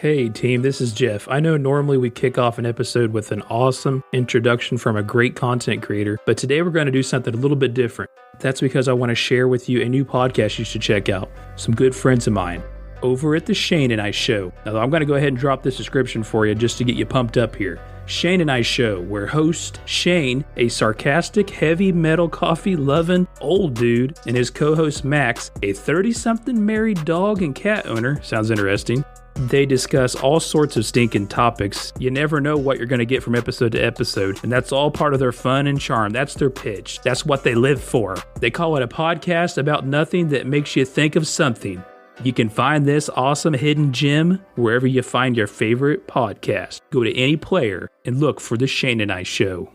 Hey team, this is Jeff. I know normally we kick off an episode with an awesome introduction from a great content creator, but today we're going to do something a little bit different. That's because I want to share with you a new podcast you should check out. Some good friends of mine over at the Shane and I Show. Now I'm going to go ahead and drop this description for you just to get you pumped up here. Shane and I Show, where host Shane, a sarcastic, heavy metal coffee loving old dude, and his co-host Max, a 30-something married dog and cat owner, sounds interesting. They discuss all sorts of stinking topics. You never know what you're going to get from episode to episode, and that's all part of their fun and charm. That's their pitch. That's what they live for. They call it a podcast about nothing that makes you think of something. You can find this awesome hidden gem wherever you find your favorite podcast. Go to any player and look for the Shane and I Show.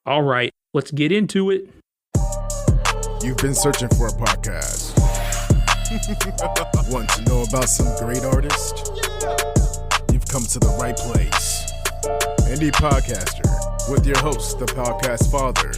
All right, let's get into it. You've been searching for a podcast. Want to know about some great artists? You've come to the right place. Indie Podcaster with your host, the podcast father.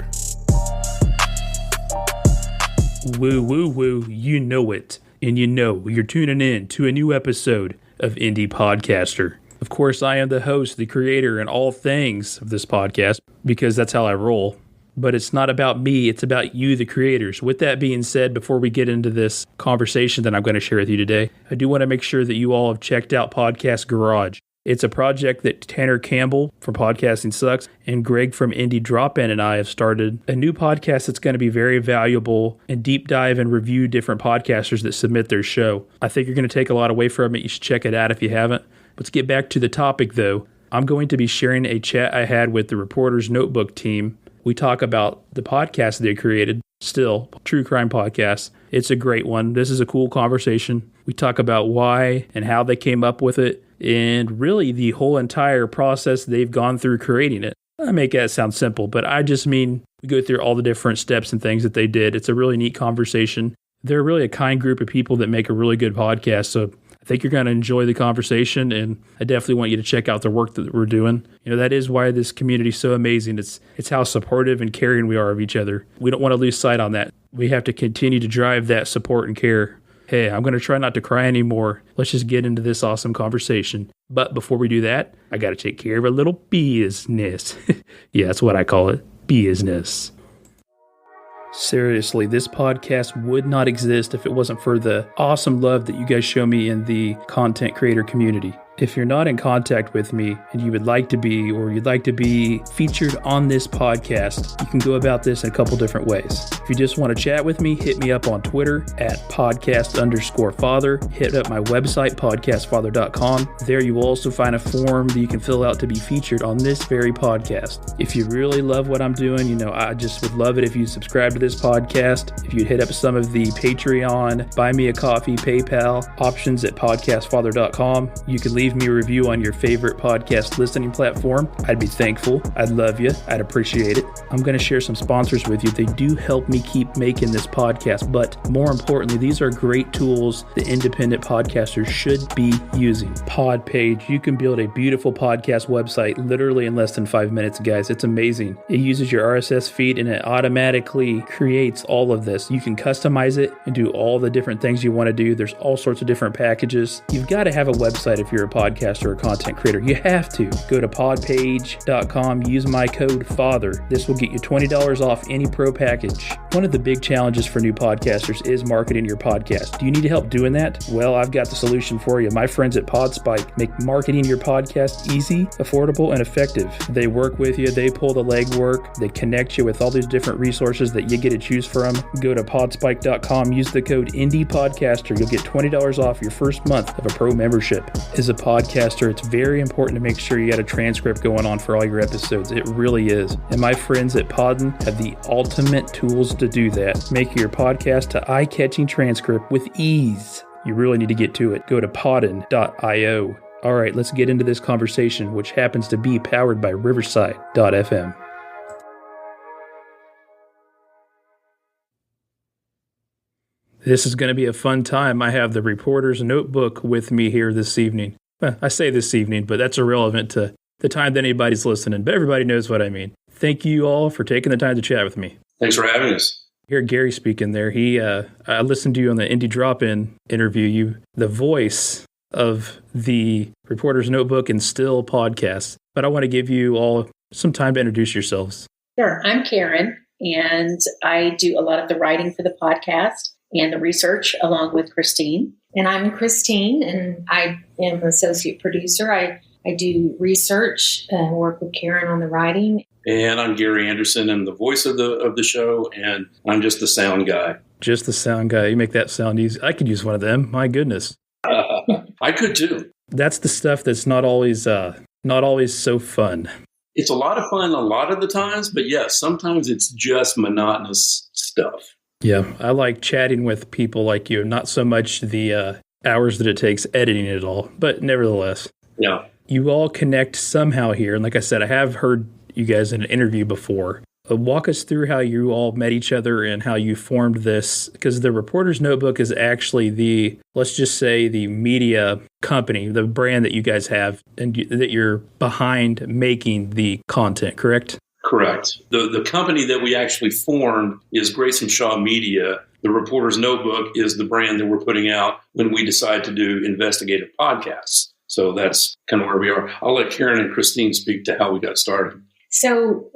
Woo, woo, woo, you know it. And you know you're tuning in to a new episode of Indie Podcaster. Of course, I am the host, the creator, and all things of this podcast, because that's how I roll. But it's not about me, it's about you, the creators. With that being said, before we get into this conversation that I'm going to share with you today, I do want to make sure that you all have checked out Podcast Garage. It's a project that Tanner Campbell from Podcasting Sucks and Greg from Indie Drop-In and I have started. A new podcast that's going to be very valuable and deep dive and review different podcasters that submit their show. I think you're going to take a lot away from it. You should check it out if you haven't. Let's get back to the topic, though. I'm going to be sharing a chat I had with the Reporter's Notebook team. We talk about the podcast they created, still, True Crime Podcast. It's a great one. This is a cool conversation. We talk about why and how they came up with it, and really the whole entire process they've gone through creating it. I make that sound simple, but I just mean we go through all the different steps and things that they did. It's a really neat conversation. They're really a kind group of people that make a really good podcast, so I think you're going to enjoy the conversation, and I definitely want you to check out the work that we're doing. You know, that is why this community is so amazing. It's how supportive and caring we are of each other. We don't want to lose sight on that. We have to continue to drive that support and care. Hey, I'm going to try not to cry anymore. Let's just get into this awesome conversation. But before we do that, I got to take care of a little business. Yeah, that's what I call it. Business. Seriously, this podcast would not exist if it wasn't for the awesome love that you guys show me in the content creator community. If you're not in contact with me and you would like to be, or you'd like to be featured on this podcast, you can go about this in a couple different ways. If you just want to chat with me, hit me up on Twitter at podcast_father. Hit up my website, podcastfather.com. There you will also find a form that you can fill out to be featured on this very podcast. If you really love what I'm doing, you know, I just would love it if you subscribe to this podcast. If you'd hit up some of the Patreon, Buy Me a Coffee, PayPal options at podcastfather.com. You can leave me a review on your favorite podcast listening platform. I'd be thankful. I'd love you. I'd appreciate it. I'm going to share some sponsors with you. They do help me keep making this podcast, but more importantly, these are great tools that independent podcasters should be using. Podpage. You can build a beautiful podcast website literally in less than 5 minutes, guys. It's amazing. It uses your RSS feed and it automatically creates all of this. You can customize it and do all the different things you want to do. There's all sorts of different packages. You've got to have a website if you're a podcaster or content creator. You have to. Go to podpage.com, use my code FATHER. This will get you $20 off any pro package. One of the big challenges for new podcasters is marketing your podcast. Do you need help doing that? Well, I've got the solution for you. My friends at PodSpike make marketing your podcast easy, affordable, and effective. They work with you. They pull the legwork. They connect you with all these different resources that you get to choose from. Go to podspike.com, use the code IndiePodcaster. You'll get $20 off your first month of a pro membership. As a podcaster, it's very important to make sure you got a transcript going on for all your episodes. It really is. And my friends at Podden have the ultimate tools to do that. Make your podcast to eye-catching transcript with ease. You really need to get to it. Go to podden.io. All right, let's get into this conversation, which happens to be powered by Riverside.fm. This is going to be a fun time. I have the Reporter's Notebook with me here this evening. I say this evening, but that's irrelevant to the time that anybody's listening, but everybody knows what I mean. Thank you all for taking the time to chat with me. Thanks for having us. Hear Gary speaking there. I listened to you on the Indie Drop-In interview. The voice of the Reporter's Notebook and Still podcast. But I want to give you all some time to introduce yourselves. Sure. I'm Karen, and I do a lot of the writing for the podcast and the research along with Christine. And I'm Christine, and I am an associate producer. I do research and work with Karen on the writing. And I'm Gary Anderson. I'm the voice of the show, and I'm just the sound guy. Just the sound guy. You make that sound easy. I could use one of them. My goodness. I could too. That's the stuff that's not always so fun. It's a lot of fun a lot of the times, but yes, sometimes it's just monotonous stuff. Yeah, I like chatting with people like you, not so much the hours that it takes editing it all, but nevertheless. Yeah. You all connect somehow here, and like I said, I have heard you guys in an interview before. Walk us through how you all met each other and how you formed this, because the Reporter's Notebook is actually let's just say the media company, the brand that you guys have, and that you're behind making the content, correct? Correct. The company that we actually formed is Grayson Shaw Media. The Reporter's Notebook is the brand that we're putting out when we decide to do investigative podcasts. So that's kind of where we are. I'll let Karen and Christine speak to how we got started. So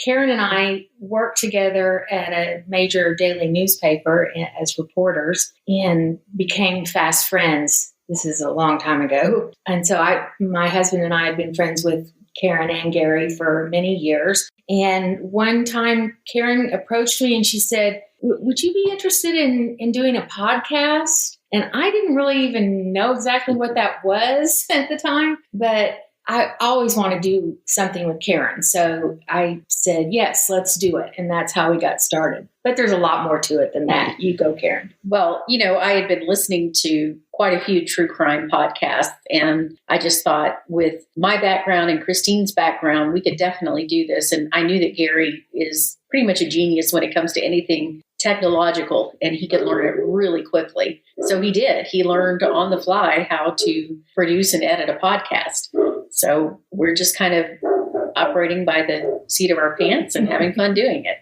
Karen and I worked together at a major daily newspaper as reporters and became fast friends. This is a long time ago. And so my husband and I had been friends with Karen and Gary for many years. And one time Karen approached me and she said, would you be interested in doing a podcast? And I didn't really even know exactly what that was at the time, but I always want to do something with Karen. So I said, yes, let's do it. And that's how we got started. But there's a lot more to it than that. You go, Karen. Well, I had been listening to quite a few true crime podcasts, and I just thought with my background and Christine's background, we could definitely do this. And I knew that Gary is pretty much a genius when it comes to anything technological, and he could learn it really quickly. So he did. He learned on the fly how to produce and edit a podcast. So we're just kind of operating by the seat of our pants and having fun doing it.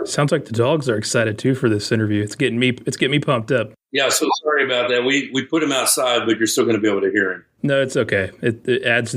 Sounds like the dogs are excited too for this interview. It's getting me pumped up. Yeah, so sorry about that. We put him outside, but you're still going to be able to hear him. No, it's okay. It adds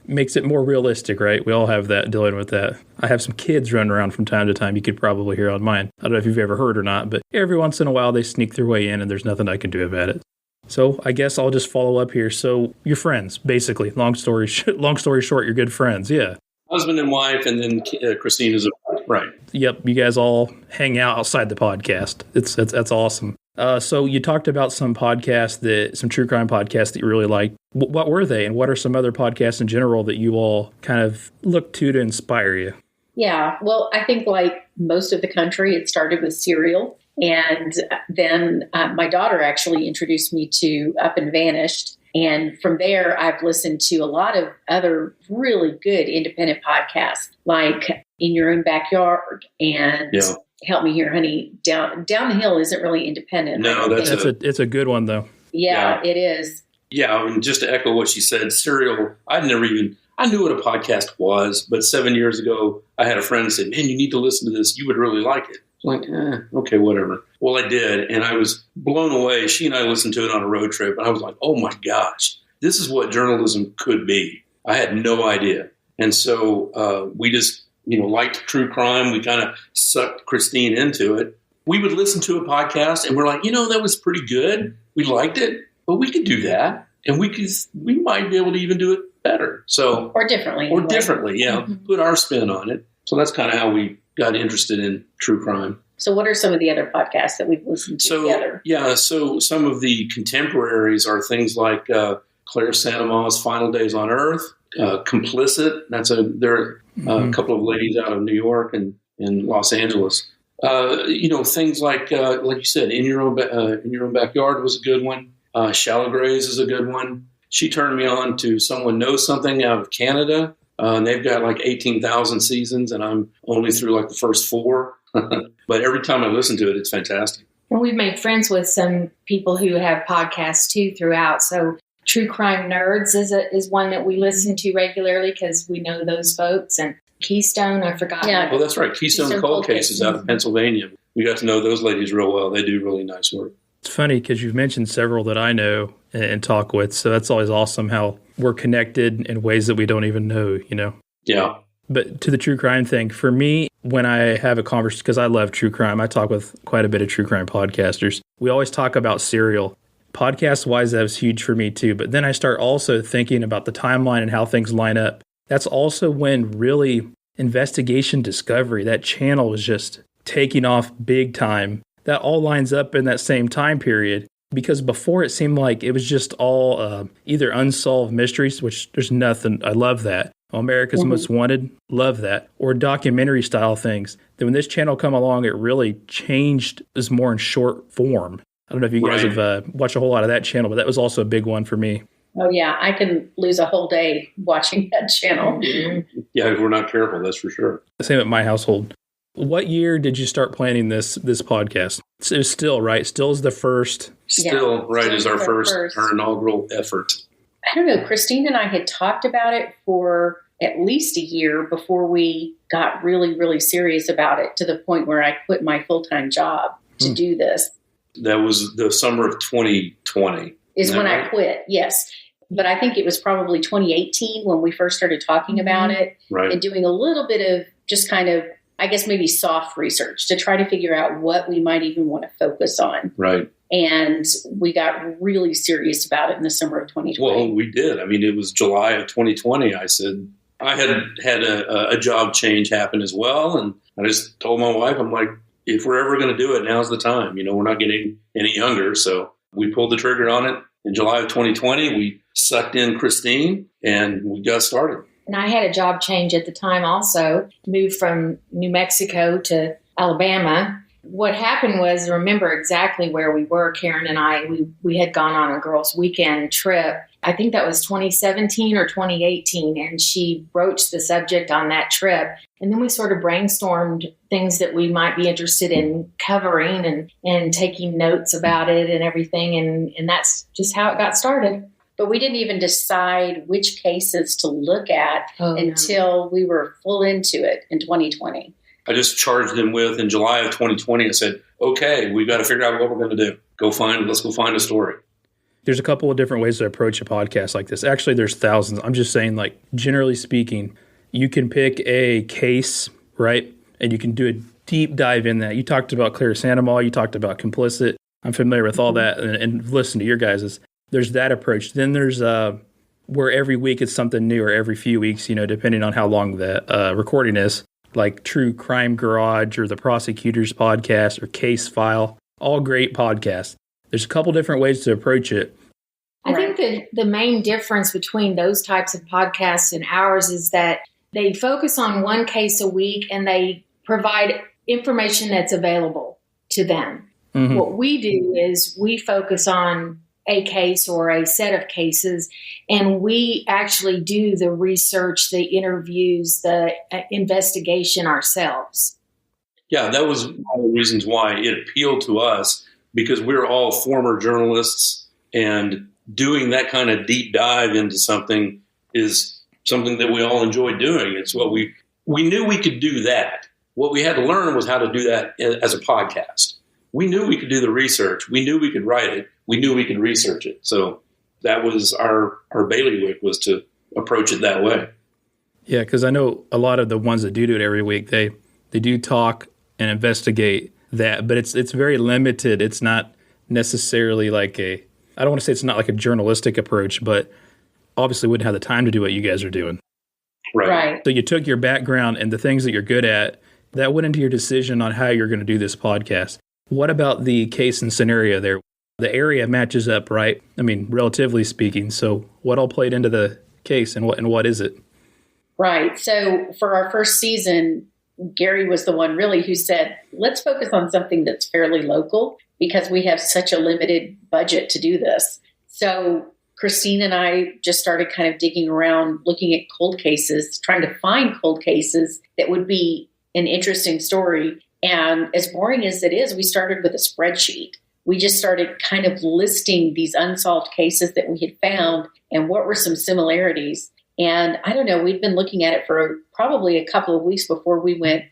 makes it more realistic, right? We all have that, dealing with that. I have some kids running around from time to time. You could probably hear on mine. I don't know if you've ever heard or not, but every once in a while they sneak their way in and there's nothing I can do about it. So I guess I'll just follow up here. So you're friends, basically. Long story short, you're good friends. Yeah. Husband and wife, and then Christine is a right. Yep. You guys all hang out outside the podcast. That's awesome. So you talked about some podcasts, some true crime podcasts that you really liked. What were they, and what are some other podcasts in general that you all kind of look to inspire you? Yeah, well, I think like most of the country, it started with Serial. And then my daughter actually introduced me to Up and Vanished. And from there, I've listened to a lot of other really good independent podcasts, like In Your Own Backyard and Help Me Here, Honey. Down the Hill isn't really independent. No, it's a good one, though. Yeah, it is. Yeah, and just to echo what she said, Serial, I knew what a podcast was, but 7 years ago, I had a friend say, man, you need to listen to this. You would really like it. I'm like, okay, whatever. Well, I did, and I was blown away. She and I listened to it on a road trip, and I was like, oh my gosh, this is what journalism could be. I had no idea. And so we just, liked true crime. We kind of sucked Christine into it. We would listen to a podcast, and we're like, that was pretty good. We liked it, but we could do that, and we might be able to even do it better. So or differently, yeah. Mm-hmm. Put our spin on it. So that's kind of how we got interested in true crime. So what are some of the other podcasts that we've listened to together? Yeah, so some of the contemporaries are things like Claire Santamaw's Final Days on Earth, Complicit. There are a couple of ladies out of New York and in Los Angeles. Things like you said, In Your Own Backyard was a good one. Shallow Grays is a good one. She turned me on to Someone Knows Something out of Canada. And they've got like 18,000 seasons, and I'm only through like the first 4. But every time I listen to it, it's fantastic. And we've made friends with some people who have podcasts too throughout. So True Crime Nerds is one that we listen to regularly because we know those folks. And Keystone, I forgot. Yeah. Well, that's right. Keystone Cold Cases out of Pennsylvania. We got to know those ladies real well. They do really nice work. It's funny because you've mentioned several that I know, and talk with. So that's always awesome how we're connected in ways that we don't even know, Yeah. But to the true crime thing, for me, when I have a conversation, because I love true crime, I talk with quite a bit of true crime podcasters. We always talk about Serial. Podcast-wise, that was huge for me too. But then I start also thinking about the timeline and how things line up. That's also when really investigation discovery, that channel was just taking off big time. That all lines up in that same time period. Because before it seemed like it was just all either unsolved mysteries, which there's nothing, I love that. America's Most Wanted, love that. Or documentary style things. Then when this channel come along, it really changed, is more in short form. I don't know if you guys have watched a whole lot of that channel, but that was also a big one for me. Oh, yeah. I can lose a whole day watching that channel. Yeah, if we're not careful, that's for sure. Same at my household. What year did you start planning this podcast? It was still, right? Still is the first. Still, right, is our our inaugural effort. I don't know. Christine and I had talked about it for at least a year before we got really, really serious about it, to the point where I quit my full-time job to do this. That was the summer of 2020. Is when I quit, yes. But I think it was probably 2018 when we first started talking about it and doing a little bit of just kind of, I guess, maybe soft research to try to figure out what we might even want to focus on. Right. And we got really serious about it in the summer of 2020. Well, we did. I mean, it was July of 2020. I said, I had a job change happen as well. And I just told my wife, I'm like, if we're ever going to do it, now's the time. We're not getting any younger. So we pulled the trigger on it in July of 2020. We sucked in Christine and we got started. And I had a job change at the time also, moved from New Mexico to Alabama. What happened was, I remember exactly where we were, Karen and I. We had gone on a girls' weekend trip. I think that was 2017 or 2018, and she broached the subject on that trip. And then we sort of brainstormed things that we might be interested in covering and taking notes about it and everything. And that's just how it got started. But we didn't even decide which cases to look at until we were full into it in 2020. I just charged them with, in July of 2020, I said, okay, we've got to figure out what we're going to do. Let's go find a story. There's a couple of different ways to approach a podcast like this. Actually, there's thousands. I'm just saying, like, generally speaking, you can pick a case, right? And you can do a deep dive in that. You talked about Claire Sandoval. You talked about Complicit. I'm familiar with all that and listen to your guys's. There's that approach. Then there's where every week it's something new, or every few weeks, depending on how long the recording is, like True Crime Garage or the Prosecutor's Podcast or Case File. All great podcasts. There's a couple different ways to approach it. I think that the main difference between those types of podcasts and ours is that they focus on one case a week and they provide information that's available to them. Mm-hmm. What we do is we focus on a case or a set of cases, and we actually do the research, the interviews, the investigation ourselves. Yeah, that was one of the reasons why it appealed to us, because we're all former journalists, and doing that kind of deep dive into something is something that we all enjoy doing. It's what we knew we could do that. What we had to learn was how to do that as a podcast. We knew we could do the research. We knew we could write it. We knew we could research it. So that was our bailiwick, was to approach it that way. Yeah, because I know a lot of the ones that do it every week, they do talk and investigate that, but it's very limited. It's not necessarily like I don't want to say it's not like a journalistic approach, but obviously wouldn't have the time to do what you guys are doing. Right. So you took your background and the things that you're good at, that went into your decision on how you're going to do this podcast. What about the case and scenario there? The area matches up, right? I mean, relatively speaking. So what all played into the case, and what is it? Right. So for our first season, Gary was the one really who said, let's focus on something that's fairly local, because we have such a limited budget to do this. So Christine and I just started kind of digging around, looking at cold cases, trying to find cold cases that would be an interesting story. And as boring as it is, we started with a spreadsheet. We just started kind of listing these unsolved cases that we had found and what were some similarities. And I don't know, we'd been looking at it for probably a couple of weeks before we went,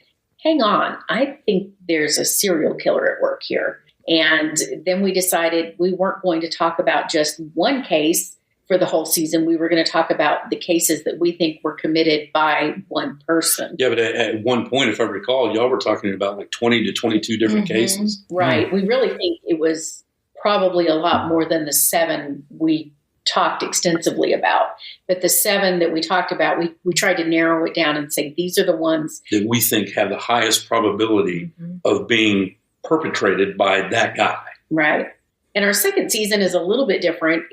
hang on, I think there's a serial killer at work here. And then we decided we weren't going to talk about just one case for the whole season. We were going to talk about the cases that we think were committed by one person. Yeah, but at one point, if I recall, y'all were talking about like 20 to 22 different cases. Right. We really think it was probably a lot more than the 7 we talked extensively about. But the 7 that we talked about, we tried to narrow it down and say, these are the ones that we think have the highest probability of being perpetrated by that guy. Right. And our second season is a little bit different.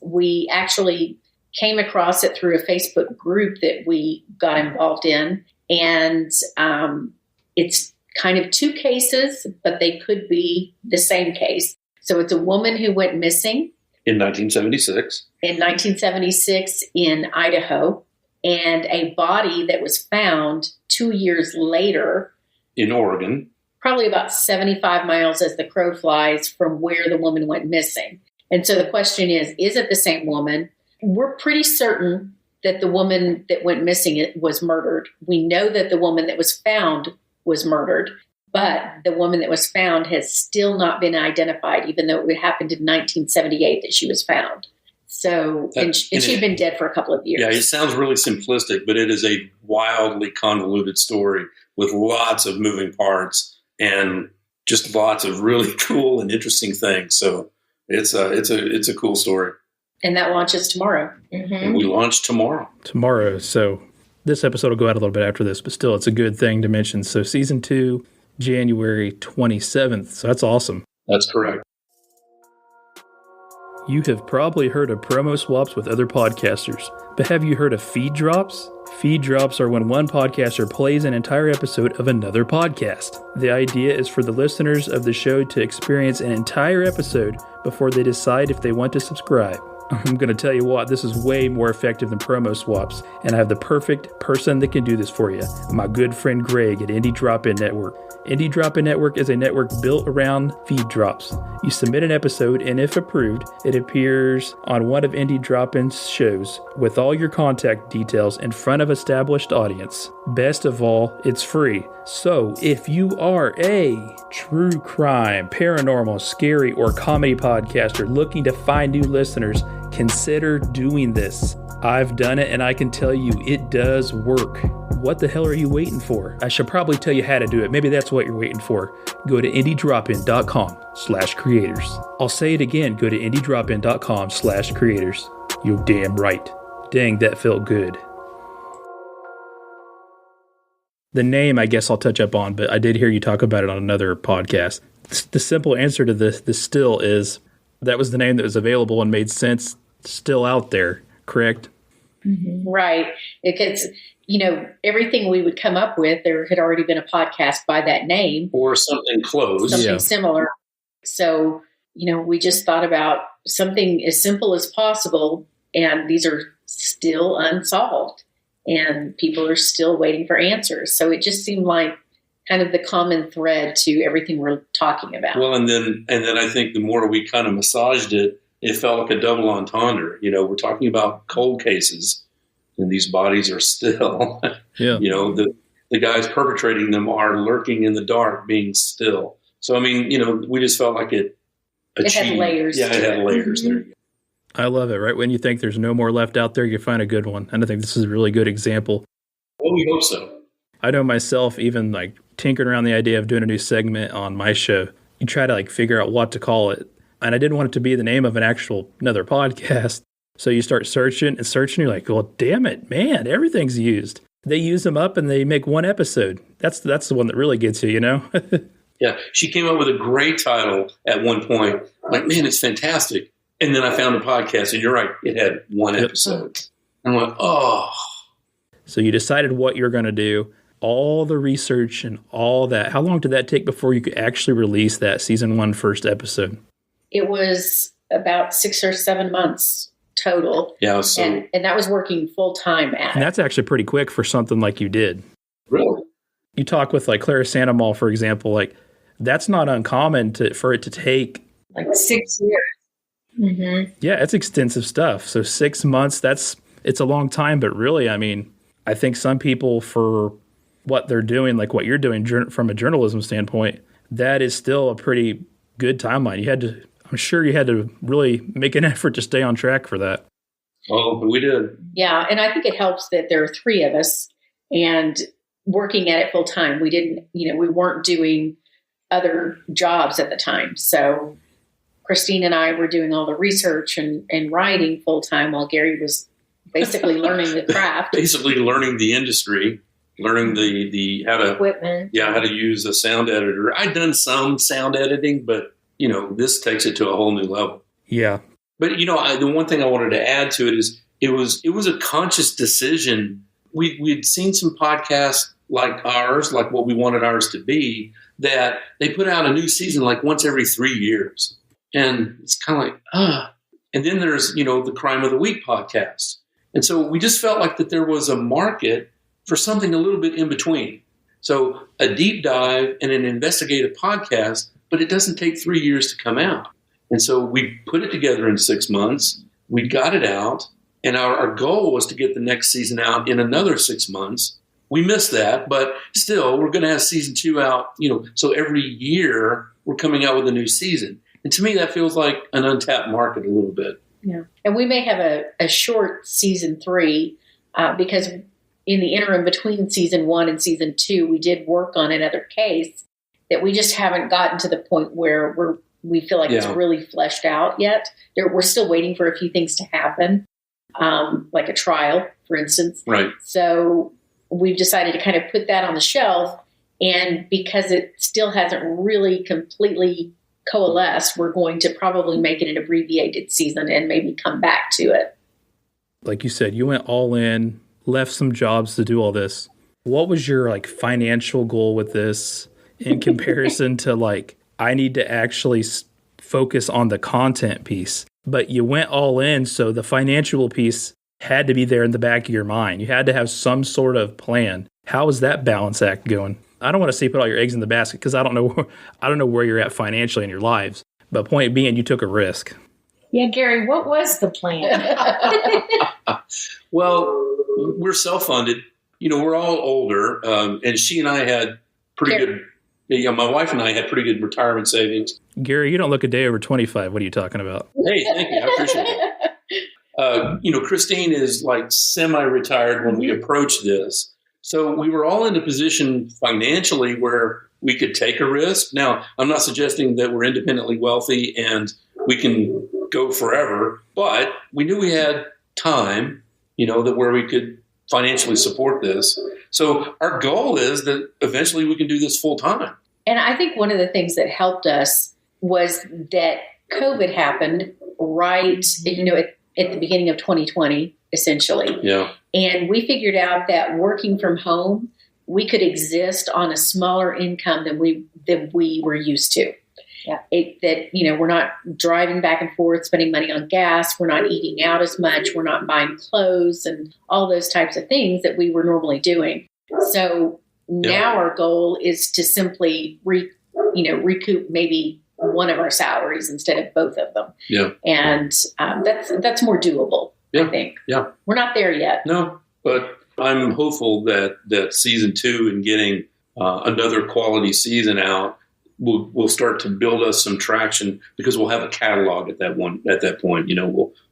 We actually came across it through a Facebook group that we got involved in. And it's kind of 2 cases, but they could be the same case. So it's a woman who went missing. In 1976. In 1976 in Idaho. And a body that was found 2 years later. In Oregon. Probably about 75 miles as the crow flies from where the woman went missing. And so the question is it the same woman? We're pretty certain that the woman that went missing was murdered. We know that the woman that was found was murdered, but the woman that was found has still not been identified, even though it happened in 1978 that she was found. So, and she'd been dead for a couple of years. Yeah, it sounds really simplistic, but it is a wildly convoluted story with lots of moving parts and just lots of really cool and interesting things. So it's a cool story. And that launches tomorrow. And we launch tomorrow. Tomorrow. So this episode will go out a little bit after this, but still it's a good thing to mention. So season 2, January 27th. So that's awesome. That's correct. You have probably heard of promo swaps with other podcasters, but have you heard of feed drops? Feed drops are when one podcaster plays an entire episode of another podcast. The idea is for the listeners of the show to experience an entire episode before they decide if they want to subscribe. I'm going to tell you what, this is way more effective than promo swaps, and I have the perfect person that can do this for you, my good friend Greg at Indie Drop-In Network. Indie Drop-In Network is a network built around feed drops. You submit an episode, and if approved, it appears on one of Indie Drop-In's shows with all your contact details in front of established audience. Best of all, it's free. So, if you are a true crime, paranormal, scary, or comedy podcaster looking to find new listeners, consider doing this. I've done it and I can tell you it does work. What the hell are you waiting for? I should probably tell you how to do it. Maybe that's what you're waiting for. Go to indiedropin.com/creators. I'll say it again. Go to indiedropin.com/creators. You're damn right. Dang, that felt good. The name, I guess I'll touch up on, but I did hear you talk about it on another podcast. The simple answer to this still is that was the name that was available and made sense, still out there, correct? Right. Because, everything we would come up with, there had already been a podcast by that name. Or something close. Something similar. So, we just thought about something as simple as possible, and these are still unsolved, and people are still waiting for answers. So it just seemed like kind of the common thread to everything we're talking about. Well, and then I think the more we kind of massaged it, it felt like a double entendre. We're talking about cold cases, and these bodies are still, the guys perpetrating them are lurking in the dark, being still. So, I mean, we just felt like it had layers. Yeah, it had layers. There you go. I love it. Right when you think there's no more left out there, you find a good one. And I think this is a really good example. Well, we hope so. I know myself, even like tinkering around the idea of doing a new segment on my show, you try to figure out what to call it. And I didn't want it to be the name of another podcast. So you start searching, you're like, well, damn it, man, everything's used. They use them up and they make one episode. That's the one that really gets you, Yeah, she came up with a great title at one point. Like, man, it's fantastic. And then I found a podcast, and you're right, it had one episode. And I went, oh. So you decided what you're going to do, all the research and all that. How long did that take before you could actually release that season 1 first episode? It was about 6 or 7 months total. Yeah. So, and that was working full time at And that's actually pretty quick for something like you did. Really? You talk with Clara Sandomal, for example, that's not uncommon for it to take 6 years. Mm-hmm. Yeah, it's extensive stuff. So 6 months, it's a long time, but really, I mean, I think some people for what they're doing, like what you're doing from a journalism standpoint, that is still a pretty good timeline. I'm sure you had to really make an effort to stay on track for that. Oh, we did. Yeah. And I think it helps that there are three of us and working at it full time. We didn't, we weren't doing other jobs at the time. So Christine and I were doing all the research and writing full time while Gary was basically learning the craft. Basically learning the industry, learning the how to Equipment. how to use a sound editor. I'd done some sound editing, but this takes it to a whole new level. Yeah. But the one thing I wanted to add to it is it was a conscious decision. We'd seen some podcasts like ours, like what we wanted ours to be, that they put out a new season like once every 3 years. And it's kind of like, And then there's, the Crime of the Week podcast. And so we just felt like that there was a market for something a little bit in between. So a deep dive and an investigative podcast, but it doesn't take 3 years to come out. And so we put it together in 6 months. We got it out. And our goal was to get the next season out in another 6 months. We missed that, but still, we're going to have season 2 out, so every year we're coming out with a new season. And to me, that feels like an untapped market a little bit. Yeah. And we may have a short season 3 because in the interim between season 1 and season 2, we did work on another case that we just haven't gotten to the point where we feel like it's really fleshed out yet. We're still waiting for a few things to happen, like a trial, for instance. Right. So we've decided to kind of put that on the shelf. And because it still hasn't really completely coalesced, we're going to probably make it an abbreviated season and maybe come back to it. Like you said, you went all in, left some jobs to do all this. What was your financial goal with this in comparison to I need to actually focus on the content piece? But you went all in, so the financial piece had to be there in the back of your mind. You had to have some sort of plan. How is that balance act going? I don't want to say put all your eggs in the basket because I don't know where you're at financially in your lives. But point being, you took a risk. Yeah, Gary, what was the plan? Well, we're self-funded. We're all older, and she and I had pretty good. My wife and I had pretty good retirement savings. Gary, you don't look a day over 25. What are you talking about? Hey, thank you. I appreciate it. Christine is semi-retired when we approached this. So we were all in a position financially where we could take a risk. Now, I'm not suggesting that we're independently wealthy and we can go forever, but we knew we had time, that where we could financially support this. So our goal is that eventually we can do this full time. And I think one of the things that helped us was that COVID happened right, at the beginning of 2020, essentially. Yeah. And we figured out that working from home, we could exist on a smaller income than we were used to. Yeah. We're not driving back and forth, spending money on gas. We're not eating out as much. We're not buying clothes and all those types of things that we were normally doing. So now our goal is to simply recoup maybe one of our salaries instead of both of them. Yeah. And that's more doable, I think. Yeah. We're not there yet. No, but I'm hopeful that season 2 and getting another quality season out will start to build us some traction because we'll have a catalog at that point.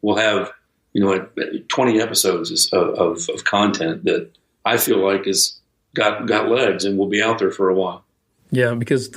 We'll have 20 episodes of content that I feel like has got legs and will be out there for a while. Yeah, because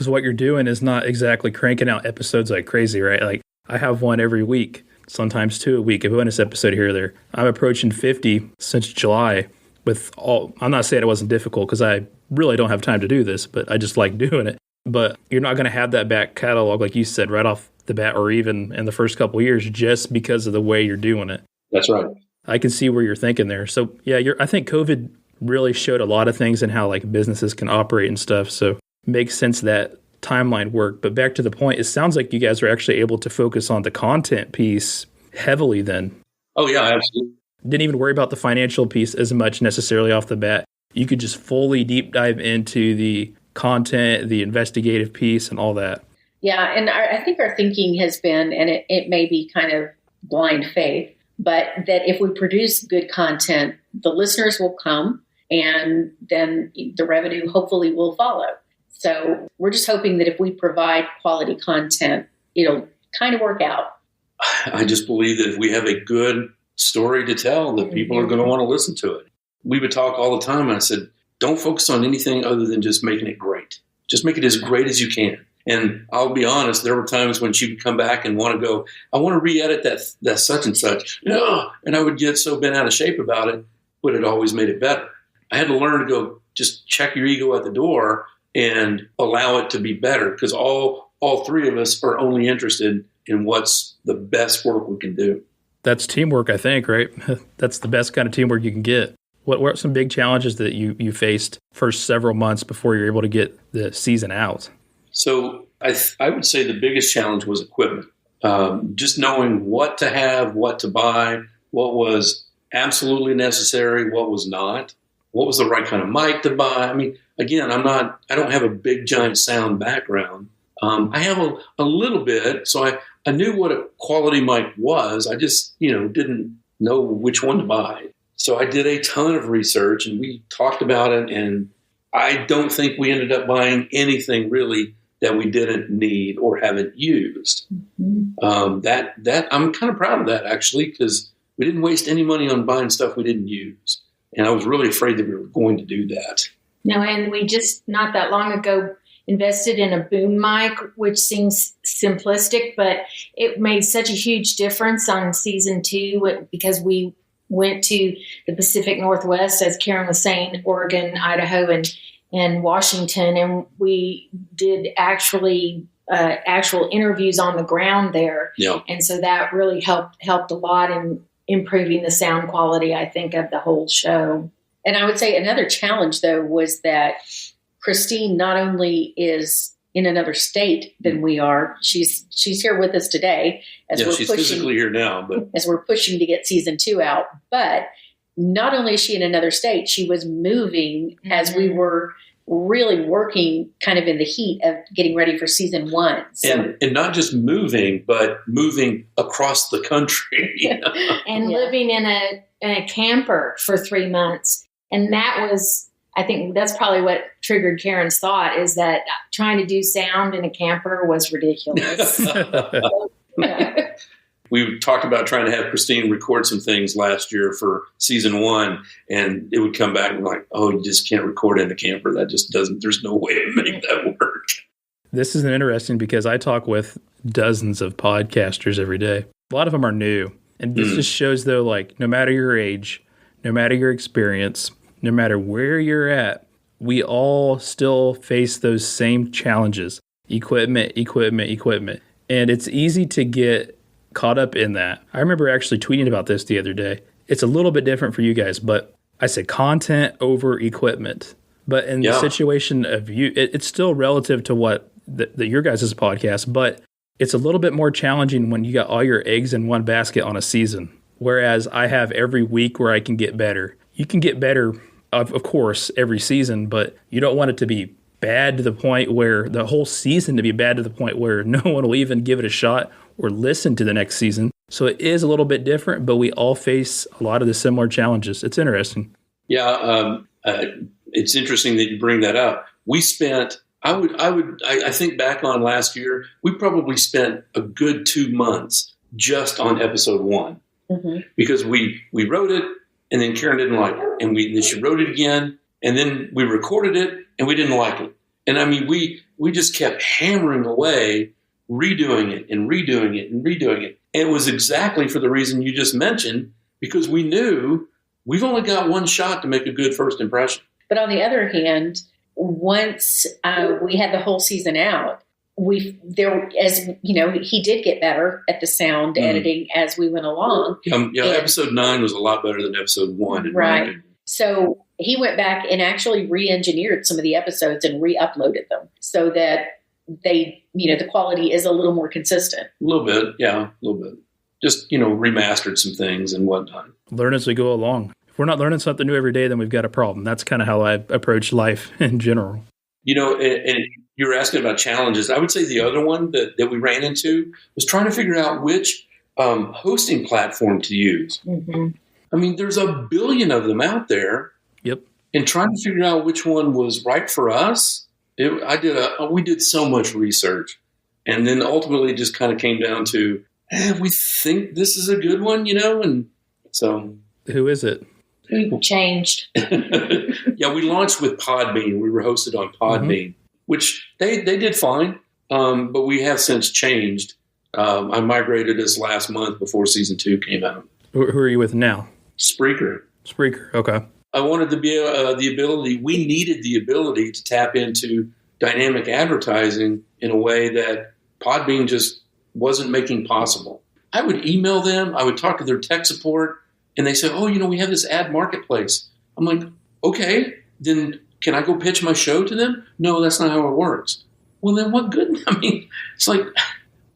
what you're doing is not exactly cranking out episodes like crazy, right? I have one every week, sometimes 2 a week, a bonus episode here or there. I'm approaching 50 since July I'm not saying it wasn't difficult because I really don't have time to do this, but I just like doing it. But you're not going to have that back catalog, like you said, right off the bat or even in the first couple of years just because of the way you're doing it. That's right. I can see where you're thinking there. So, yeah, I think COVID really showed a lot of things in how businesses can operate and stuff. So it makes sense that timeline worked. But back to the point, it sounds like you guys are actually able to focus on the content piece heavily then. Oh, yeah, absolutely. Didn't even worry about the financial piece as much necessarily off the bat. You could just fully deep dive into the content, the investigative piece, and all that. Yeah, and I think our thinking has been, and it may be kind of blind faith, but that if we produce good content, the listeners will come, and then the revenue hopefully will follow. So we're just hoping that if we provide quality content, it'll kind of work out. I just believe that if we have a good story to tell, that people are going to want to listen to it. We would talk all the time, and I said, don't focus on anything other than just making it great. Just make it as great as you can. And I'll be honest, there were times when she would come back and want to go, I want to re-edit that such and such. No. And I would get so bent out of shape about it, but it always made it better. I had to learn to go, just check your ego at the door and allow it to be better, because all three of us are only interested in what's the best work we can do. That's teamwork, I think, right? That's the best kind of teamwork you can get. What were some big challenges that you faced for several months before you were able to get the season out? So I would say the biggest challenge was equipment. Just knowing what to have, what to buy, what was absolutely necessary, what was not, what was the right kind of mic to buy. I mean, again, I don't have a big giant sound background. I have a little bit, so I knew what a quality mic was. I just, didn't know which one to buy. So I did a ton of research, and we talked about it, and I don't think we ended up buying anything really that we didn't need or haven't used. Mm-hmm. That I'm kind of proud of that, actually, because we didn't waste any money on buying stuff we didn't use. And I was really afraid that we were going to do that. No, and we just not that long ago invested in a boom mic, which seems simplistic, but it made such a huge difference on season 2 because we went to the Pacific Northwest, as Karen was saying, Oregon, Idaho, and Washington, and we did actual interviews on the ground there. Yeah. And so that really helped a lot in improving the sound quality, I think, of the whole show. And I would say another challenge, though, was that Christine not only is in another state than we are, she's here with us today. She's physically here now, but as we're pushing to get season 2 out. But not only is she in another state, she was moving as we were really working kind of in the heat of getting ready for season 1. So. And not just moving, but moving across the country. And living in a camper for 3 months. And that was, I think that's probably what triggered Karen's thought, is that trying to do sound in a camper was ridiculous. We talked about trying to have Christine record some things last year for season 1, and it would come back and like, oh, you just can't record in the camper. That just doesn't, there's no way to make that work. This is interesting because I talk with dozens of podcasters every day. A lot of them are new. And this just shows, though, like, no matter your age, no matter your experience, no matter where you're at, we all still face those same challenges. Equipment. And it's easy to get caught up in that. I remember actually tweeting about this the other day. It's a little bit different for you guys, but I said content over equipment. But in the situation of you, it's still relative to what your guys' podcast, but it's a little bit more challenging when you got all your eggs in one basket on a season. Whereas I have every week where I can get better. You can get better, of course, every season, but you don't want it to be bad to the point where the whole season to be bad to the point where no one will even give it a shot or listen to the next season. So it is a little bit different, but we all face a lot of the similar challenges. It's interesting. Yeah, it's interesting that you bring that up. We spent, I think back on last year, we probably spent a good 2 months just on episode 1 because we wrote it, and then Karen didn't like it, and then she wrote it again, and then we recorded it, and we didn't like it. And I mean, we just kept hammering away, redoing it and redoing it and redoing it. And it was exactly for the reason you just mentioned, because we knew we've only got one shot to make a good first impression. But on the other hand, once we had the whole season out, he did get better at the sound editing as we went along. Episode 9 was a lot better than episode 1. Right. So he went back and actually re-engineered some of the episodes and re-uploaded them so that they, the quality is a little more consistent. A little bit. Yeah, a little bit. Just, remastered some things and whatnot. Learn as we go along. If we're not learning something new every day, then we've got a problem. That's kind of how I approach life in general. And you were asking about challenges. I would say the other one that we ran into was trying to figure out which hosting platform to use. Mm-hmm. I mean, there's a billion of them out there. Yep. And trying to figure out which one was right for us We did so much research, and then ultimately it just kind of came down to, we think this is a good one, and so. Who is it? Who changed? Yeah, we launched with Podbean. We were hosted on Podbean, which they did fine, but we have since changed. I migrated this last month before season 2 came out. Who are you with now? Spreaker. Okay. I wanted to be we needed the ability to tap into dynamic advertising in a way that Podbean just wasn't making possible. I would email them. I would talk to their tech support, and they say, we have this ad marketplace. I'm like, okay, then can I go pitch my show to them? No, that's not how it works. Well, then what good? It's like,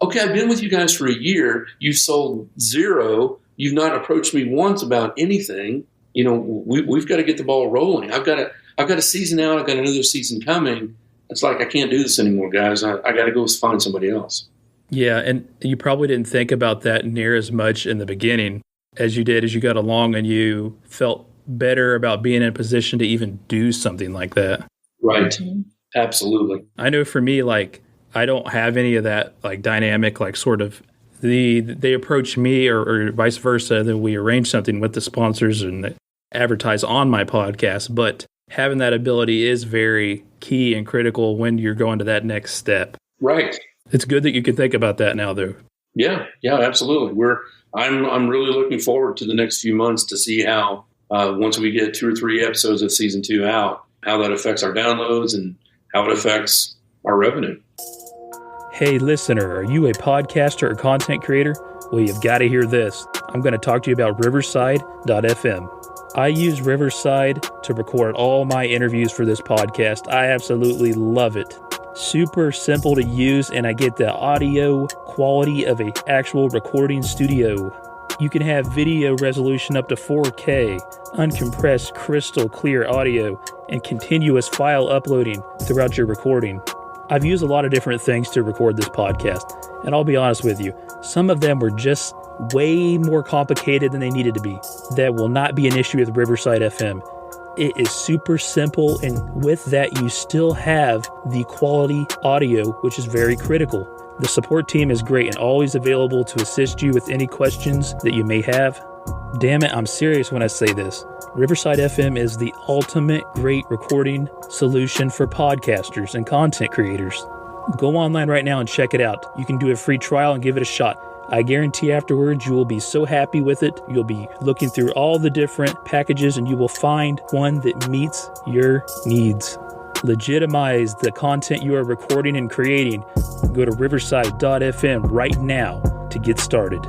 okay, I've been with you guys for a year. You've sold 0. You've not approached me once about anything. We've got to get the ball rolling. I've got a season out. I've got another season coming. It's like, I can't do this anymore, guys. I got to go find somebody else. Yeah, and you probably didn't think about that near as much in the beginning as you did as you got along and you felt better about being in a position to even do something like that. Right. Mm-hmm. Absolutely. I know for me, I don't have any of that, dynamic, sort of they approach me or vice versa, that we arrange something with the sponsors and advertise on my podcast. But having that ability is very key and critical when you're going to that next step. Right. It's good that you can think about that now, though. Yeah, absolutely. I'm really looking forward to the next few months to see how once we get 2 or 3 episodes of season 2 out, how that affects our downloads and how it affects our revenue. Hey, listener, are you a podcaster or content creator? Well, you've got to hear this. I'm going to talk to you about Riverside.fm. I use Riverside to record all my interviews for this podcast. I absolutely love it. Super simple to use, and I get the audio quality of an actual recording studio. You can have video resolution up to 4K, uncompressed crystal clear audio, and continuous file uploading throughout your recording. I've used a lot of different things to record this podcast, and I'll be honest with you, some of them were just way more complicated than they needed to be. That will not be an issue with Riverside FM. It is super simple, and with that, you still have the quality audio, which is very critical. The support team is great and always available to assist you with any questions that you may have. Damn it, I'm serious when I say this. Riverside FM is the ultimate great recording solution for podcasters and content creators. Go online right now and check it out. You can do a free trial and give it a shot. I guarantee afterwards you will be so happy with it. You'll be looking through all the different packages and you will find one that meets your needs. Legitimize the content you are recording and creating. Go to riverside.fm right now to get started.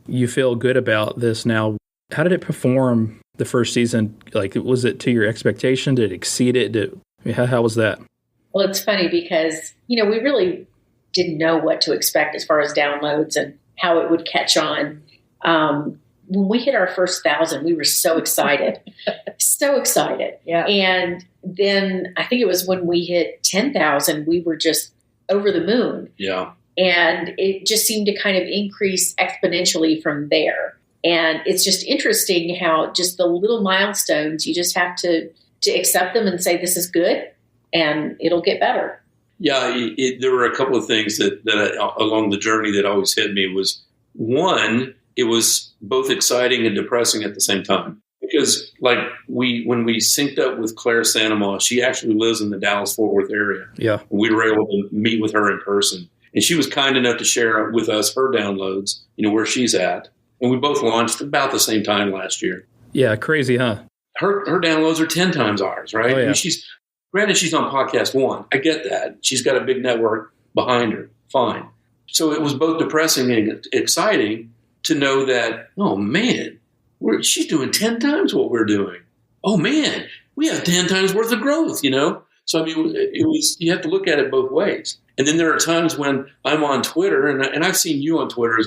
You feel good about this now. How did it perform the first season? Was it to your expectation? Did it exceed it? How was that? Well, it's funny because, we really didn't know what to expect as far as downloads and how it would catch on. When we hit our first 1,000, we were so excited. So excited. Yeah. And then I think it was when we hit 10,000, we were just over the moon. Yeah. And it just seemed to kind of increase exponentially from there. And it's just interesting how just the little milestones, you just have to accept them and say, this is good, and it'll get better. Yeah, there were a couple of things that along the journey that always hit me was, one, it was both exciting and depressing at the same time. Because when we synced up with Claire Sanamaw, she actually lives in the Dallas-Fort Worth area. Yeah. We were able to meet with her in person. And she was kind enough to share with us her downloads, where she's at. And we both launched about the same time last year. Yeah, crazy, huh? Her downloads are 10 times ours, right? Oh, yeah. Granted, she's on podcast 1. I get that. She's got a big network behind her. Fine. So it was both depressing and exciting to know that, oh, man, she's doing 10 times what we're doing. Oh, man, we have 10 times worth of growth, So, you have to look at it both ways. And then there are times when I'm on Twitter, and I've seen you on Twitter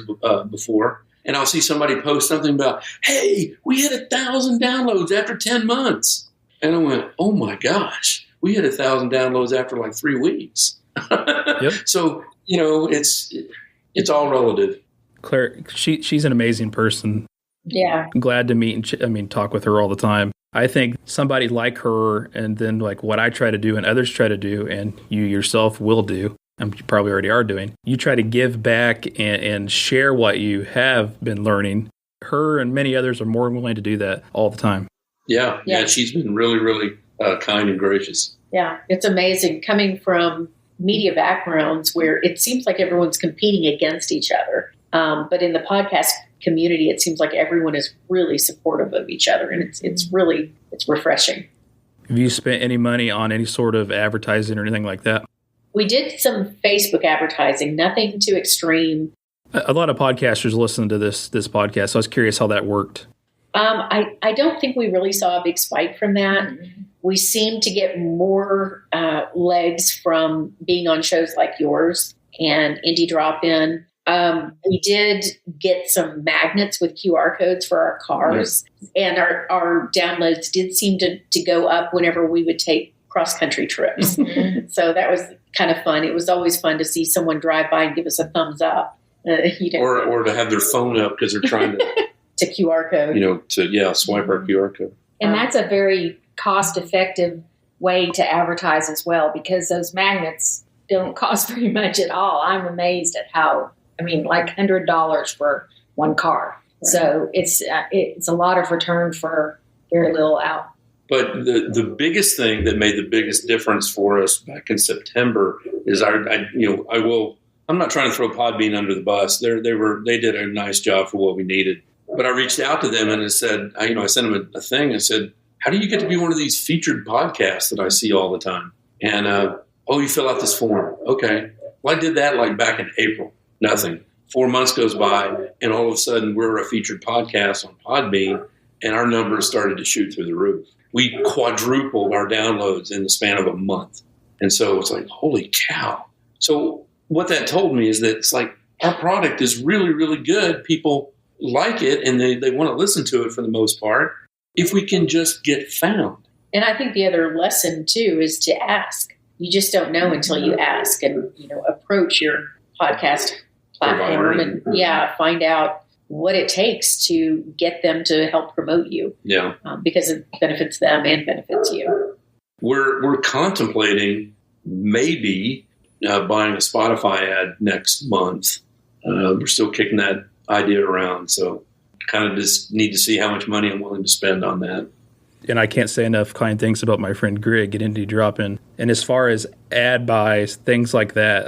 before, and I'll see somebody post something about, hey, we hit 1,000 downloads after 10 months. And I went, oh, my gosh, we hit 1,000 downloads after 3 weeks. Yep. So, it's all relative. Claire, she's an amazing person. Yeah. I'm glad to meet and talk with her all the time. I think somebody like her, and then like what I try to do and others try to do, and you yourself will do, and you probably already are doing, you try to give back and share what you have been learning. Her and many others are more willing to do that all the time. Yeah. She's been really, really kind and gracious. Yeah, it's amazing coming from media backgrounds where it seems like everyone's competing against each other. But in the podcast community, it seems like everyone is really supportive of each other, and it's refreshing. Have you spent any money on any sort of advertising or anything like that? We did some Facebook advertising, nothing too extreme. A lot of podcasters listen to this podcast, so I was curious how that worked. I don't think we really saw a big spike from that. Mm-hmm. We seem to get more legs from being on shows like yours and Indie Drop-In. We did get some magnets with QR codes for our cars, and our downloads did seem to go up whenever we would take cross-country trips. Mm-hmm. So that was kind of fun. It was always fun to see someone drive by and give us a thumbs up. Or to have their phone up because they're trying to... to QR code. Swipe our QR code. And that's a very cost-effective way to advertise as well, because those magnets don't cost very much at all. I'm amazed at how, like $100 for one car. Right. So it's a lot of return for very little out. But the biggest thing that made the biggest difference for us back in September is I'm not trying to throw Podbean under the bus. They did a nice job for what we needed. But I reached out to them and I said, I sent them a thing and said, how do you get to be one of these featured podcasts that I see all the time? And, you fill out this form. Okay. Well, I did that back in April. Nothing. 4 months goes by and all of a sudden we're a featured podcast on Podbean and our numbers started to shoot through the roof. We quadrupled our downloads in the span of a month. And so it's like, holy cow. So what that told me is that it's like our product is really, really good. People like it and they want to listen to it for the most part if we can just get found. And I think the other lesson too is to ask. You just don't know until you ask and approach your podcast platform and find out what it takes to get them to help promote you. Yeah, because it benefits them and benefits you. We're contemplating maybe buying a Spotify ad next month. We're still kicking that idea around, so kind of just need to see how much money I'm willing to spend on that. And I can't say enough kind things about my friend Greg at Indie Drop-In. And as far as ad buys, things like that,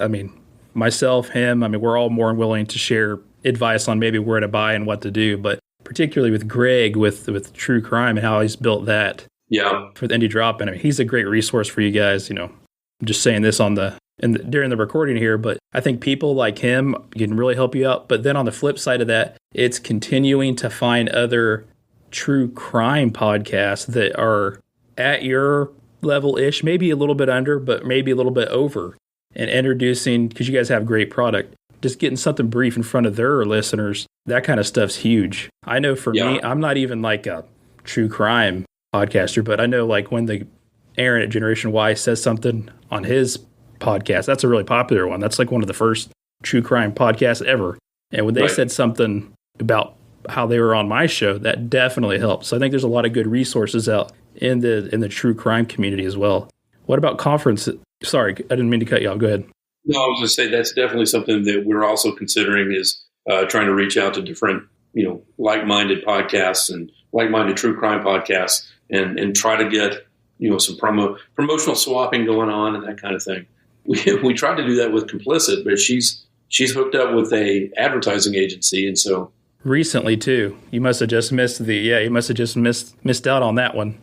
myself, him, we're all more willing to share advice on maybe where to buy and what to do. But particularly with Greg, with True Crime and how he's built that for the Indie Drop-In, he's a great resource for you guys. I'm just saying this during the recording here, but I think people like him can really help you out. But then on the flip side of that, it's continuing to find other true crime podcasts that are at your level-ish, maybe a little bit under, but maybe a little bit over, and introducing, because you guys have great product, just getting something brief in front of their listeners, that kind of stuff's huge. I know for me, I'm not even like a true crime podcaster, but I know when the Aaron at Generation Y says something on his podcast, that's a really popular one. That's one of the first true crime podcasts ever. And when they said something about how they were on my show, that definitely helped. So I think there's a lot of good resources out in the true crime community as well. What about conferences? Sorry, I didn't mean to cut you off. Go ahead. No, I was going to say that's definitely something that we're also considering is trying to reach out to different, like-minded podcasts and like-minded true crime podcasts and try to get, some promotional swapping going on and that kind of thing. We tried to do that with Complicit, but she's hooked up with a advertising agency, and so recently too. You must have just missed missed out on that one.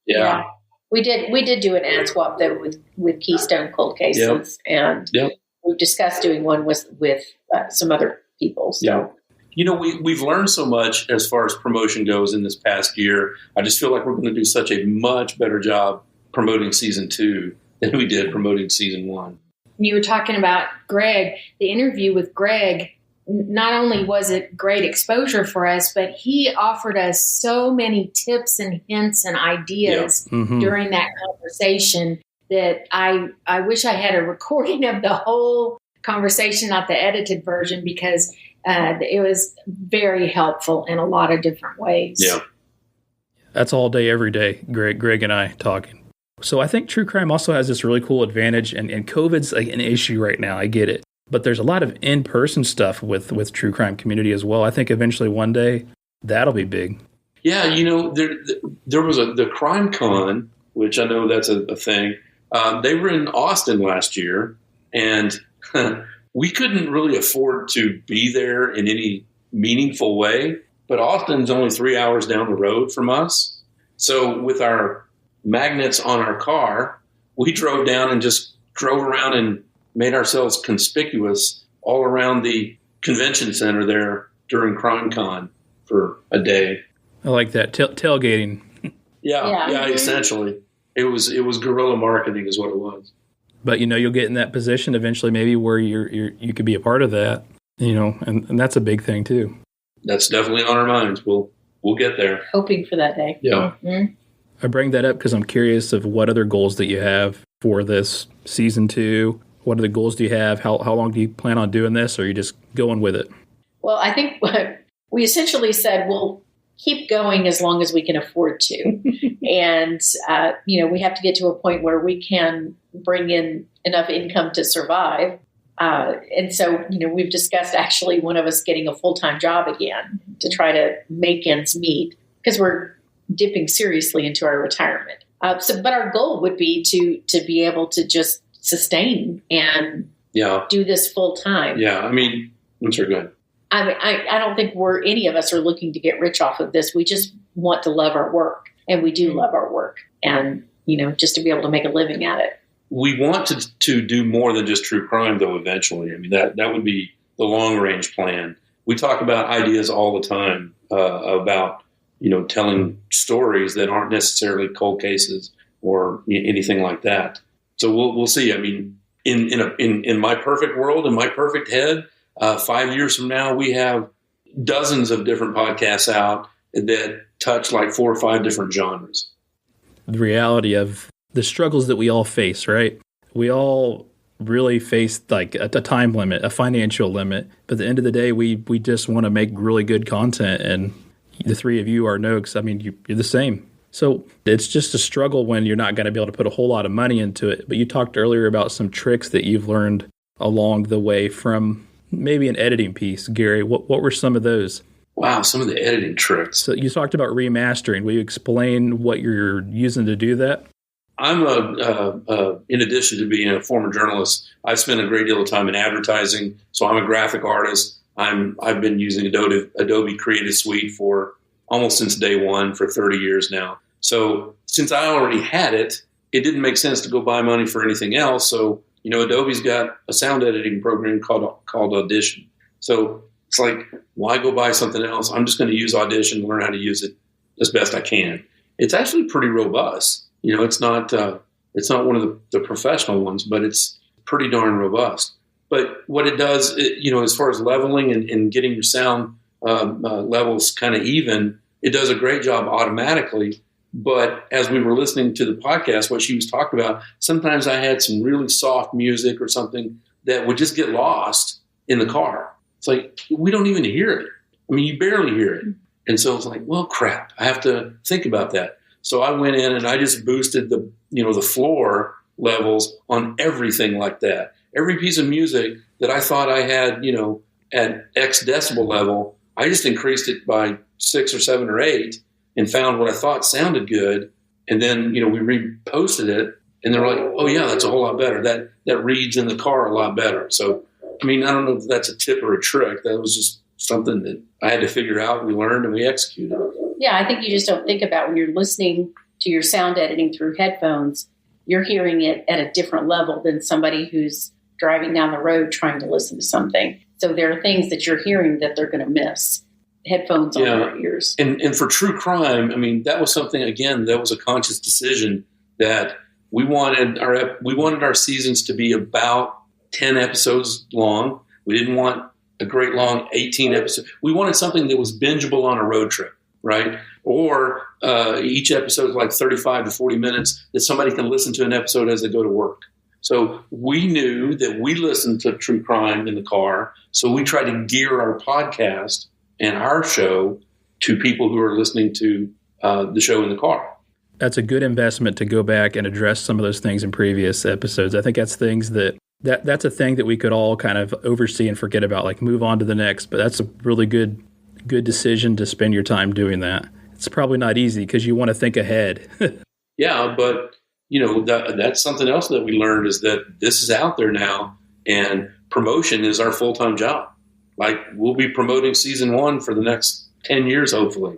Yeah. We did do an ad swap though with Keystone Cold Cases, and we've discussed doing one with some other people. So. Yeah. We've learned so much as far as promotion goes in this past year. I just feel like we're going to do such a much better job promoting season 2 than we did promoting season 1. You were talking about Greg. The interview with Greg, not only was it great exposure for us, but he offered us so many tips and hints and ideas during that conversation that I wish I had a recording of the whole conversation, not the edited version, because it was very helpful in a lot of different ways. Yeah. That's all day, every day, Greg and I talking. So I think true crime also has this really cool advantage, and COVID's like an issue right now. I get it. But there's a lot of in-person stuff with true crime community as well. I think eventually one day that'll be big. Yeah, there was the Crime Con, which I know that's a thing. They were in Austin last year, and we couldn't really afford to be there in any meaningful way. But Austin's only 3 hours down the road from us. So with our magnets on our car, we drove down and just drove around and made ourselves conspicuous all around the convention center there during Crime Con for a day. I like that. Tailgating. Yeah, essentially. It was guerrilla marketing is what it was. But, you'll get in that position eventually maybe where you could be a part of that, and that's a big thing too. That's definitely on our minds. We'll get there. Hoping for that day. Yeah. Mm-hmm. I bring that up because I'm curious of what other goals that you have for this season 2. What other goals do you have? How long do you plan on doing this, or are you just going with it? Well, I think we essentially said we'll keep going as long as we can afford to. And, we have to get to a point where we can bring in enough income to survive. And so, we've discussed actually one of us getting a full-time job again to try to make ends meet because we're dipping seriously into our retirement. But our goal would be to be able to just sustain and do this full time. Yeah. I mean, I'm sorry, go ahead. I don't think any of us are looking to get rich off of this. We just want to love our work, and we do love our work, and, just to be able to make a living at it. We want to do more than just true crime, though, eventually. I mean, that would be the long-range plan. We talk about ideas all the time about, telling stories that aren't necessarily cold cases or anything like that. So we'll see. I mean, in my perfect world, in my perfect head, 5 years from now, we have dozens of different podcasts out that touch like 4 or 5 different genres. The reality of the struggles that we all face, right? We all really face like a time limit, a financial limit. But at the end of the day, we just want to make really good content. And the 3 of you are Noakes. I mean, you're the same. So it's just a struggle when you're not going to be able to put a whole lot of money into it. But you talked earlier about some tricks that you've learned along the way from maybe an editing piece. Gary, what were some of those? Wow, some of the editing tricks. So you talked about remastering. Will you explain what you're using to do that? I'm in addition to being a former journalist, I spent a great deal of time in advertising. So I'm a graphic artist. I've been using Adobe Creative Suite for almost since day one for 30 years now. So since I already had it, it didn't make sense to go buy money for anything else. So, Adobe's got a sound editing program called Audition. So it's like, why go buy something else? I'm just going to use Audition, learn how to use it as best I can. It's actually pretty robust. It's not one of the professional ones, but it's pretty darn robust. But what it does, as far as leveling and getting your sound levels kind of even, it does a great job automatically. But as we were listening to the podcast, what she was talking about, sometimes I had some really soft music or something that would just get lost in the car. It's like, we don't even hear it. I mean, you barely hear it. And so it's like, well, crap, I have to think about that. So I went in and I just boosted the floor levels on everything like that. Every piece of music that I thought I had, at X decibel level, I just increased it by 6 or 7 or 8 and found what I thought sounded good. And then, we reposted it and they're like, oh yeah, that's a whole lot better. That reads in the car a lot better. So, I mean, I don't know if that's a tip or a trick. That was just something that I had to figure out. We learned and we executed. Yeah, I think you just don't think about when you're listening to your sound editing through headphones, you're hearing it at a different level than somebody who's driving down the road trying to listen to something. So there are things that you're hearing that they're going to miss. Headphones on their ears. And for true crime, I mean, that was something, again, that was a conscious decision that we wanted our seasons to be about 10 episodes long. We didn't want a great long 18 episodes. We wanted something that was bingeable on a road trip, right? Or each episode is like 35 to 40 minutes that somebody can listen to an episode as they go to work. So we knew that we listened to true crime in the car. So we tried to gear our podcast and our show to people who are listening to the show in the car. That's a good investment to go back and address some of those things in previous episodes. I think that's things that's a thing that we could all kind of oversee and forget about, like move on to the next. But that's a really good decision to spend your time doing that. It's probably not easy because you want to think ahead. Yeah, but that's something else that we learned is that this is out there now, and promotion is our full-time job. Like we'll be promoting season 1 for the next 10 years, hopefully.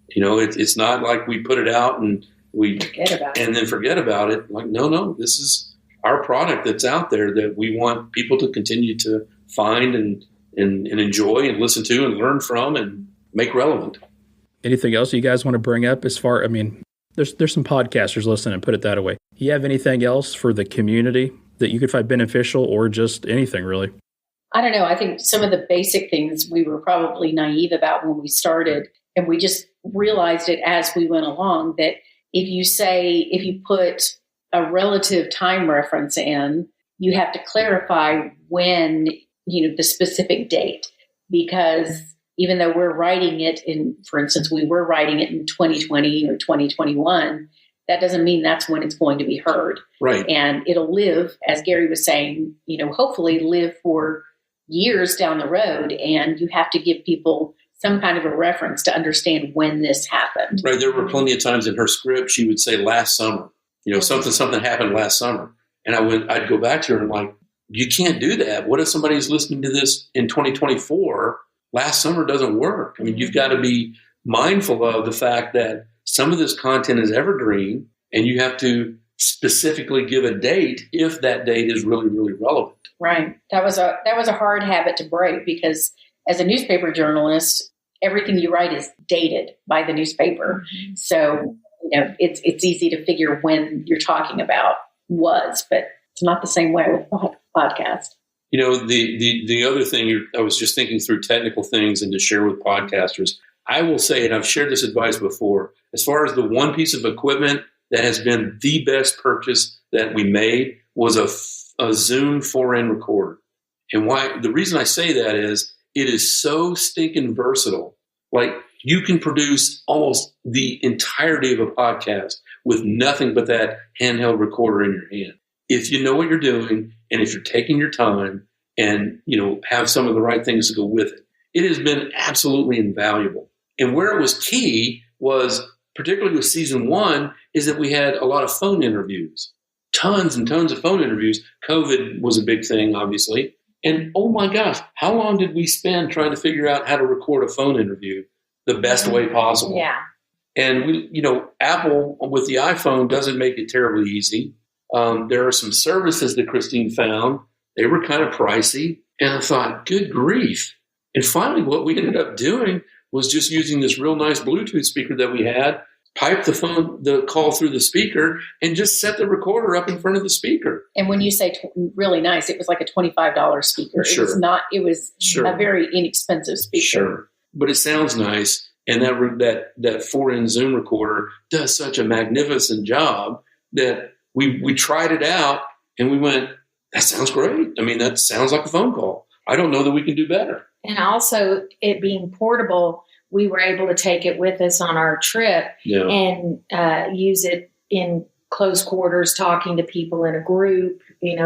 It's not like we put it out and we forget about it. Like, no, this is our product that's out there that we want people to continue to find and enjoy and listen to and learn from and make relevant. Anything else you guys want to bring up there's some podcasters listening, put it that way. You have anything else for the community that you could find beneficial, or just anything really? I don't know. I think some of the basic things we were probably naive about when we started, and we just realized it as we went along, that if you put a relative time reference in, you have to clarify when, the specific date, because even though we're writing it for instance, we were writing it in 2020 or 2021, that doesn't mean that's when it's going to be heard. Right. And it'll live, as Gary was saying, hopefully live for years down the road. And you have to give people some kind of a reference to understand when this happened. Right. There were plenty of times in her script, she would say last summer, something happened last summer. And I'd go back to her and I'm like, you can't do that. What if somebody's listening to this in 2024? Last summer doesn't work. I mean, you've got to be mindful of the fact that some of this content is evergreen, and you have to specifically give a date if that date is really, really relevant. Right. That was a hard habit to break, because as a newspaper journalist, everything you write is dated by the newspaper. Mm-hmm. So, it's easy to figure when you're talking about was, but it's not the same way with podcast. The other thing, I was just thinking through technical things and to share with podcasters. I will say, and I've shared this advice before, as far as the one piece of equipment that has been the best purchase that we made was a Zoom 4N recorder. And the reason I say that is it is so stinking versatile. Like you can produce almost the entirety of a podcast with nothing but that handheld recorder in your hand. If you know what you're doing, and if you're taking your time and, have some of the right things to go with it, it has been absolutely invaluable. And where it was key was, particularly with season 1, is that we had a lot of phone interviews, tons and tons of phone interviews. COVID was a big thing, obviously. And oh my gosh, how long did we spend trying to figure out how to record a phone interview the best way possible? Yeah. And Apple with the iPhone doesn't make it terribly easy. There are some services that Christine found. They were kind of pricey. And I thought, good grief. And finally, what we ended up doing was just using this real nice Bluetooth speaker that we had, pipe the call through the speaker, and just set the recorder up in front of the speaker. And when you say really nice, it was like a $25 speaker. Sure. It was sure. a very inexpensive speaker. Sure. But it sounds nice. And that 4N Zoom recorder does such a magnificent job that we tried it out and we went, that sounds great. I mean, that sounds like a phone call. I don't know that we can do better. And also, it being portable, we were able to take it with us on our trip and use it in close quarters, talking to people in a group,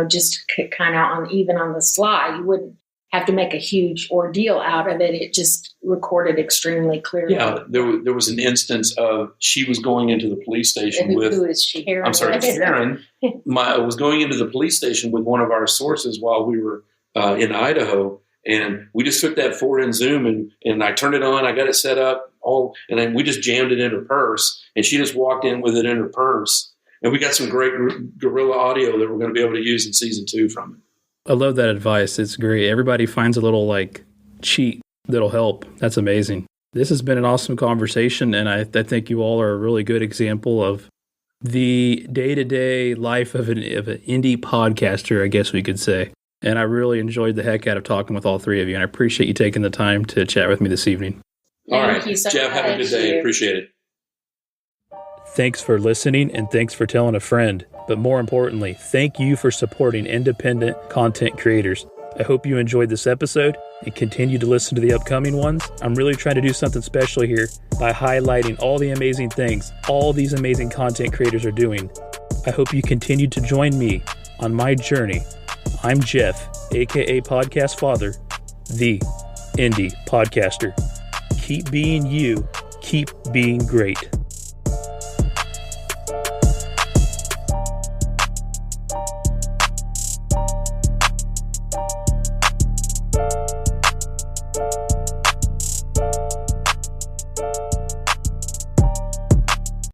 just kind of even on the fly. You wouldn't have to make a huge ordeal out of it. It just recorded extremely clearly. Yeah, there was an instance of she was going into the police station with... Who is she? I'm sorry, Karen. Was going into the police station with one of our sources while we were in Idaho. And we just took that 4N Zoom and I turned it on. I got it set up and then we just jammed it in her purse. And she just walked in with it in her purse. And we got some great guerrilla audio that we're going to be able to use in season 2 from it. I love that advice. It's great. Everybody finds a little cheat that'll help. That's amazing. This has been an awesome conversation. And I think you all are a really good example of the day-to-day life of an indie podcaster, I guess we could say. And I really enjoyed the heck out of talking with all three of you. And I appreciate you taking the time to chat with me this evening. All right, Thank you so Jeff, much. have a good day. Appreciate it. Thanks for listening and thanks for telling a friend. But more importantly, thank you for supporting independent content creators. I hope you enjoyed this episode and continue to listen to the upcoming ones. I'm really trying to do something special here by highlighting all the amazing things all these amazing content creators are doing. I hope you continue to join me on my journey. I'm Jeff, aka Podcast Father, the Indie Podcaster. Keep being you, keep being great.